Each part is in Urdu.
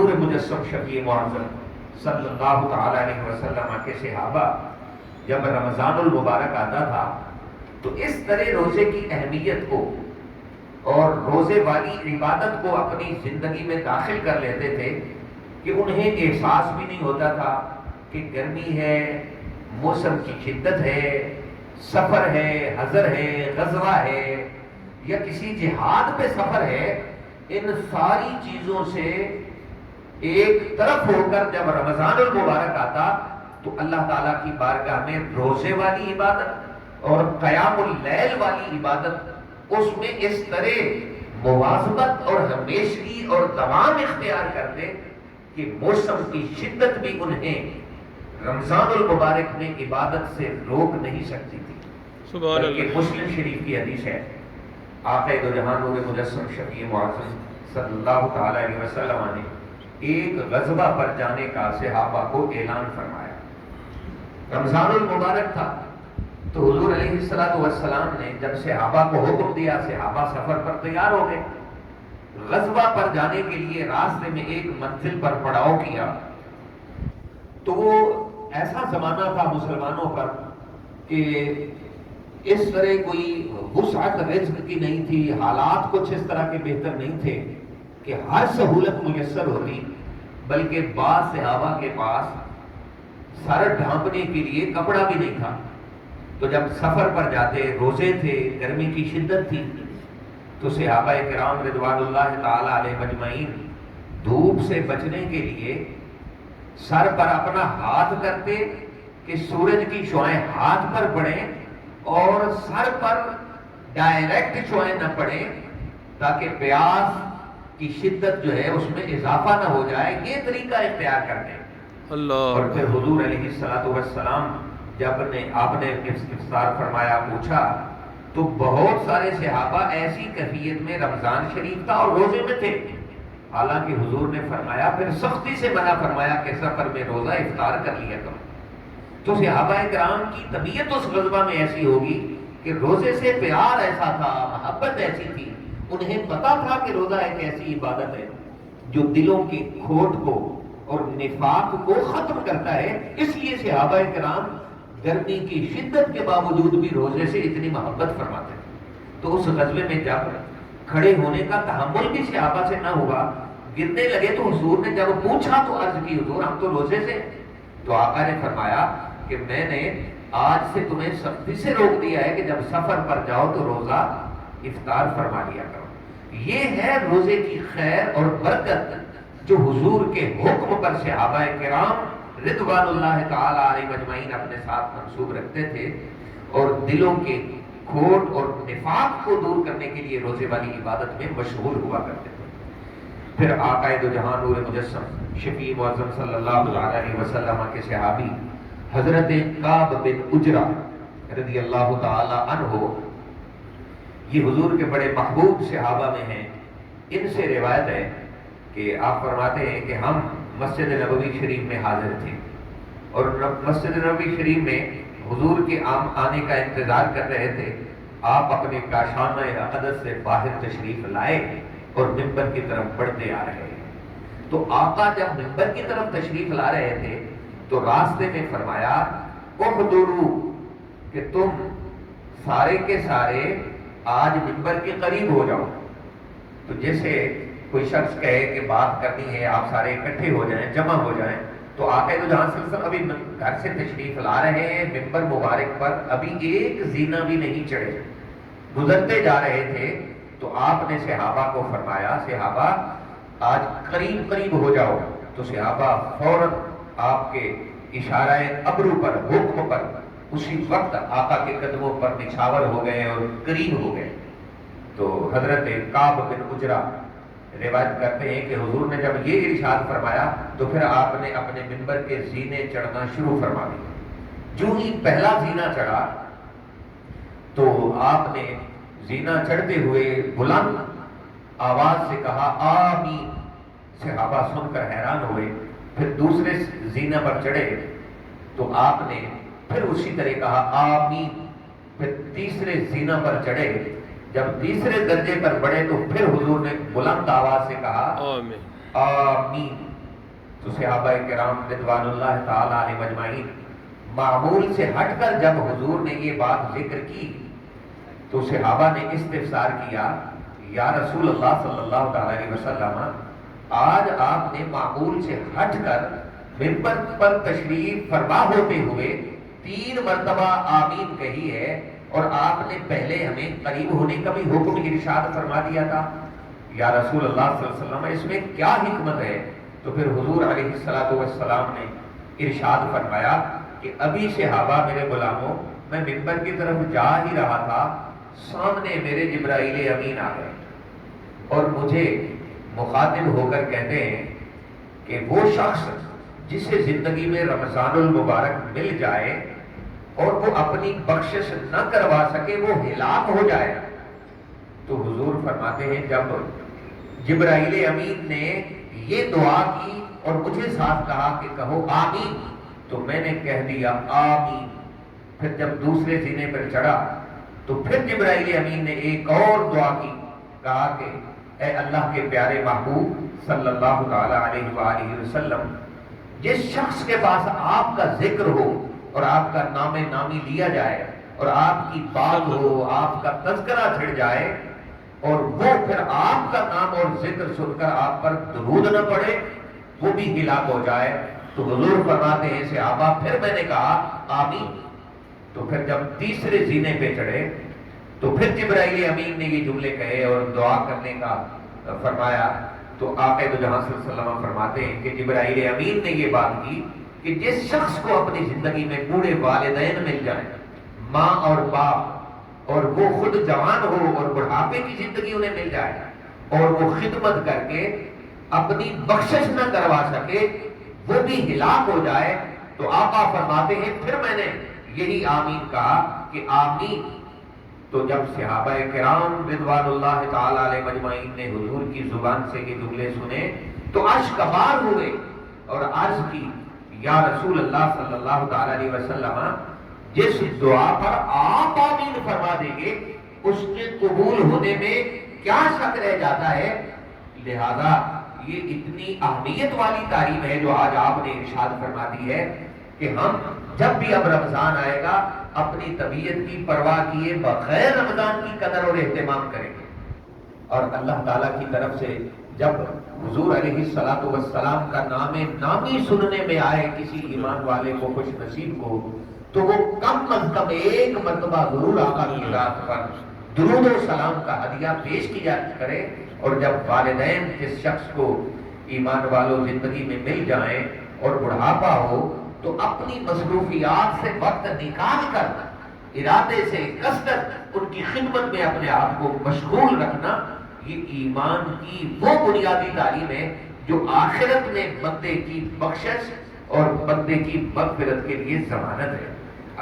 نور مجسم شفیع معظم صلی اللہ تعالی علیہ وسلم کے صحابہ جب رمضان المبارک آتا تھا تو اس طرح روزے کی اہمیت کو اور روزے والی عبادت کو اپنی زندگی میں داخل کر لیتے تھے کہ انہیں احساس بھی نہیں ہوتا تھا کہ گرمی ہے، موسم کی شدت ہے، سفر ہے، حضر ہے، غزوہ ہے یا کسی جہاد پہ سفر ہے، ان ساری چیزوں سے ایک طرف ہو کر جب رمضان المبارک آتا تو اللہ تعالیٰ کی بارگاہ میں روزے والی عبادت اور قیام اللیل والی عبادت اس میں اس طرح مواظبت اور ہمیشگی اور دوام اختیار کرتے کہ موسم کی شدت بھی انہیں رمضان المبارک میں عبادت سے روک نہیں سکتی تھی۔ سبحان اللہ۔ بلکہ مسلم شریف کی حدیث ہے، آقا دو جہان نور مجسم شفیع معظم صلی اللہ تعالی علیہ وسلم نے ایک غزوہ پر جانے کا صحابہ کو اعلان فرمایا۔ رمضان المبارک تھا تو حضور علیہ السلام نے جب صحابہ کو حکم دیا، صحابہ سفر پر تیار ہو گئے، غزوہ پر جانے کے لیے راستے میں ایک منزل پر پڑاؤ کیا۔ تو وہ ایسا زمانہ تھا مسلمانوں پر کہ اس طرح کوئی وسعت رزق کی نہیں تھی، حالات کچھ اس طرح کے بہتر نہیں تھے کہ ہر سہولت میسر ہوتی، بلکہ بعض صحابہ کے پاس سر ڈھانپنے کے لیے کپڑا بھی نہیں تھا۔ تو جب سفر پر جاتے، روزے تھے، گرمی کی شدت تھی، تو صحابہ کرام رضوان اللہ تعالی علیہ مجمعین دھوپ سے بچنے کے لیے سر پر اپنا ہاتھ کرتے کہ سورج کی شعاعیں ہاتھ پر پڑیں اور سر پر ڈائریکٹ شعاعیں نہ پڑیں تاکہ پیاس کی شدت جو ہے اس میں اضافہ نہ ہو جائے، یہ طریقہ اختیار کرتے ہیں۔ اللہ۔ اور پھر حضور علیہ السلام جب آپ نے افطار فرمایا، پوچھا تو بہت سارے صحابہ ایسی کیفیت میں رمضان شریف تھا اور روزے میں تھے، حالانکہ حضور نے فرمایا، پھر سختی سے منع فرمایا کہ سفر میں روزہ افطار کر لیا کرو۔ تو صحابہ کرام کی طبیعت اس غزوہ میں ایسی ہوگی کہ روزے سے پیار ایسا تھا، محبت ایسی تھی، انہیں پتا تھا کہ روزہ ایک ایسی عبادت ہے جو دلوں کے کھوٹ کو اور نفاق کو ختم کرتا ہے۔ اس لیے صحابہ کرام گرمی کی شدت کے باوجود بھی روزے سے اتنی محبت فرماتے تھے۔ تو اس غزوے میں جب کھڑے ہونے کا تحمل بھی صحابہ سے نہ ہوا، گرنے لگے، تو حضور نے جب پوچھا تو عرض کی، حضور ہم تو روزے سے۔ تو آقا نے فرمایا کہ میں نے آج سے تمہیں سختی سے روک دیا ہے کہ جب سفر پر جاؤ تو روزہ افطار فرما لیا کرو۔ یہ ہے روزے کی خیر اور برکت جو حضور کے حکم پر صحابہ کرام رضوان اللہ تعالی علیہ مجمعین اپنے ساتھ منسوب رکھتے تھے اور دلوں کے کھوٹ اور نفاق کو دور کرنے کے لیے روزے والی عبادت میں مشغول ہوا کرتے تھے۔ پھر آقا دو جہان نور مجسم شفیع معظم صلی اللہ علیہ وسلم کے صحابی حضرت کعب بن عجرہ رضی اللہ تعالی عنہ، یہ حضور کے بڑے محبوب صحابہ میں ہیں۔ ان سے روایت ہے کہ آپ فرماتے ہیں کہ ہم مسجد نبوی شریف میں حاضر تھے اور مسجد نبوی شریف میں حضور کے آنے کا انتظار کر رہے تھے۔ آپ اپنے کاشانہ اقدس سے باہر تشریف لائے اور منبر کی طرف بڑھتے آ رہے ہیں۔ تو آقا جب منبر کی طرف تشریف لا رہے تھے تو راستے میں فرمایا، احضروا، کہ تم سارے کے سارے آج منبر کے قریب ہو جاؤ۔ تو جیسے کوئی شخص کہے کہ بات کرنی ہے، آپ سارے اکٹھے ہو جائیں، جمع ہو جائیں، تو آقا تو جہاں سے ابھی گھر سے تشریف لا رہے ہیں، منبر مبارک پر ابھی ایک زینہ بھی نہیں چڑھے، گزرتے جا رہے تھے۔ تو آپ نے صحابہ کو فرمایا، صحابہ آج قریب قریب ہو جاؤ۔ تو صحابہ فوراً آپ کے اشارہ ابرو پر، حکم پر اسی وقت آقا کے قدموں پر نچھاور ہو گئے اور قریب ہو گئے۔ تو حضرت کعب بن عجرہ روایت کرتے ہیں کہ حضور نے جب یہ ارشاد فرمایا تو پھر آپ نے اپنے منبر کے زینے چڑھنا شروع فرما دیا۔ جو ہی پہلا زینہ چڑھا تو آپ نے زینہ چڑھتے ہوئے بلند آواز سے کہا، آمین۔ صحابہ سن کر حیران ہوئے۔ پھر دوسرے زینہ پر چڑھے تو آپ نے پھر اسی طرح کہا، آمین۔ پھر تیسرے زینہ پر چڑھے، جب تیسرے درجے پر بڑھے تو پھر حضور نے بلند آواز سے کہا، آمین۔ آمین۔ صحابہ کرام رضوان اللہ تعالی علیہ مجمعین معمول سے ہٹ کر جب حضور نے یہ بات ذکر کی تو صحابہ نے استفسار کیا، یا رسول اللہ صلی اللہ تعالی علیہ وسلم، آج آپ نے معمول سے ہٹ کر منبر پر تشریف فرما ہوتے ہوئے 3 مرتبہ آمین کہی ہے، اور آپ نے پہلے ہمیں قریب ہونے کا بھی حکم ارشاد فرما دیا تھا، یا رسول اللہ صلی اللہ علیہ وسلم اس میں کیا حکمت ہے؟ تو پھر حضور علیہ السلام نے ارشاد فرمایا کہ ابھی صحابہ میرے غلاموں میں منبر کی طرف جا ہی رہا تھا، سامنے میرے جبرائیل امین آ گئے اور مجھے مخاطب ہو کر کہتے ہیں کہ وہ شخص جسے زندگی میں رمضان المبارک مل جائے اور وہ اپنی بخشش نہ کروا سکے وہ ہلاک ہو جائے۔ تو حضور فرماتے ہیں جب جبرائیل امین نے یہ دعا کی اور مجھے ساتھ کہا کہ کہو آمین، تو میں نے کہہ دیا آمین۔ پھر جب دوسرے زینے پر چڑھا تو پھر جبرائیل امین نے ایک اور دعا کی، کہا کہ اے اللہ کے پیارے محبوب صلی اللہ تعالی علیہ وآلہ وسلم، جس شخص کے پاس آپ کا ذکر ہو اور آپ کا نام نامی لیا جائے اور آپ کی بات ہو، آپ کا تذکرہ چھڑ جائے اور وہ پھر آپ کا نام اور ذکر سن کر آپ پر درود نہ پڑے، وہ بھی ہلاک ہو جائے۔ تو حضور فرماتے ہیں صحابہ پھر میں نے کہا آمین۔ تو پھر جب تیسرے زینے پہ چڑھے تو پھر جبرائیل امین نے یہ جملے کہے اور دعا کرنے کا فرمایا۔ تو آقا دو جہاں صلی اللہ علیہ وسلم فرماتے ہیں کہ جبرائیل امین نے یہ بات کی کہ جس شخص کو اپنی زندگی میں بوڑھے والدین مل جائیں، ماں اور باپ، اور وہ خود جوان ہو اور بڑھاپے کی زندگی انہیں مل جائے اور وہ خدمت کر کے اپنی بخشش نہ کروا سکے وہ بھی ہلاک ہو جائے، تو آقا فرماتے ہیں پھر میں نے یہی آمین کہا کہ آمین۔ تو جب صحابہ کرام رضوان اللہ تعالی علیہ مجمعین نے حضور کی زبان سے یہ جملے سنے تو اشک بار ہوئے اور عرض کی، یا رسول اللہ صلی اللہ تعالی علیہ وسلم، جس دعا پر آپ آمین فرما دیں گے اس کے قبول ہونے میں کیا شک رہ جاتا ہے؟ لہذا یہ اتنی اہمیت والی تعلیم ہے جو آج آپ نے ارشاد فرما دی ہے کہ ہم جب بھی اب رمضان آئے گا اپنی طبیعت کی پرواہ کیے بغیر رمضان کی قدر اور اہتمام کریں گے، اور اللہ تعالیٰ کی طرف سے جب حضور علیہ السلام کا نام نامی سننے میں آئے کسی ایمان والے کو، خوش نصیب کو، تو وہ کم از کم 1 مرتبہ ضرور آقا کی ذات پر درود و سلام کا ہدیہ پیش کیا کرے۔ اور جب والدین جس شخص کو ایمان والوں زندگی میں مل جائیں اور بڑھاپا ہو تو اپنی مصروفیات سے وقت نکال کر ارادے سے کثرت ان کی خدمت میں اپنے آپ کو مشغول رکھنا، یہ ایمان کی وہ بنیادی تعلیم ہے جو آخرت میں بندے کی بخشش اور بندے کی مغفرت کے لیے ضمانت ہے۔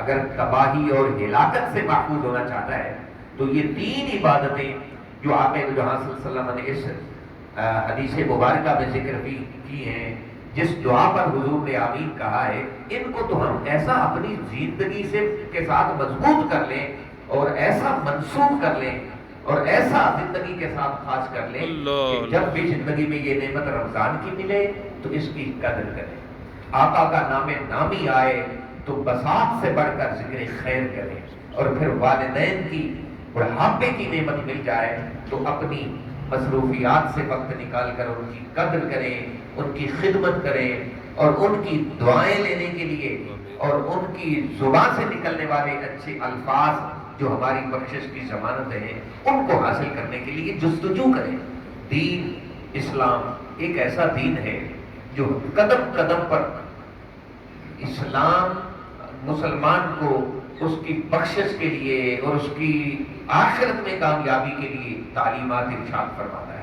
اگر تباہی اور ہلاکت سے محفوظ ہونا چاہتا ہے تو یہ 3 عبادتیں جو آقا دو جہاں صلی اللہ علیہ وسلم نے اس حدیث مبارکہ میں ذکر بھی کی ہیں، جس دعا پر حضور نے آمین کہا ہے، ان کو تو ہم ایسا اپنی زندگی سے کے ساتھ مضبوط کر لیں اور ایسا منسوخ کر لیں اور ایسا زندگی کے ساتھ خاص کر لیں کہ جب بھی زندگی میں یہ نعمت رمضان کی ملے تو اس کی قدر کریں، آقا کا نام نامی آئے تو بساط سے بڑھ کر ذکر خیر کریں، اور پھر والدین کی بڑھاپے کی نعمت مل جائے تو اپنی مصروفیات سے وقت نکال کر ان کی قدر کریں، ان کی خدمت کریں اور ان کی دعائیں لینے کے لیے اور ان کی زبان سے نکلنے والے اچھے الفاظ جو ہماری بخشش کی ضمانت ہیں ان کو حاصل کرنے کے لیے جستجو کریں۔ دین اسلام ایک ایسا دین ہے جو قدم قدم پر اسلام مسلمان کو اس کی بخشش کے لیے اور اس کی آخرت میں کامیابی کے لیے تعلیمات ارشاد فرماتا ہے۔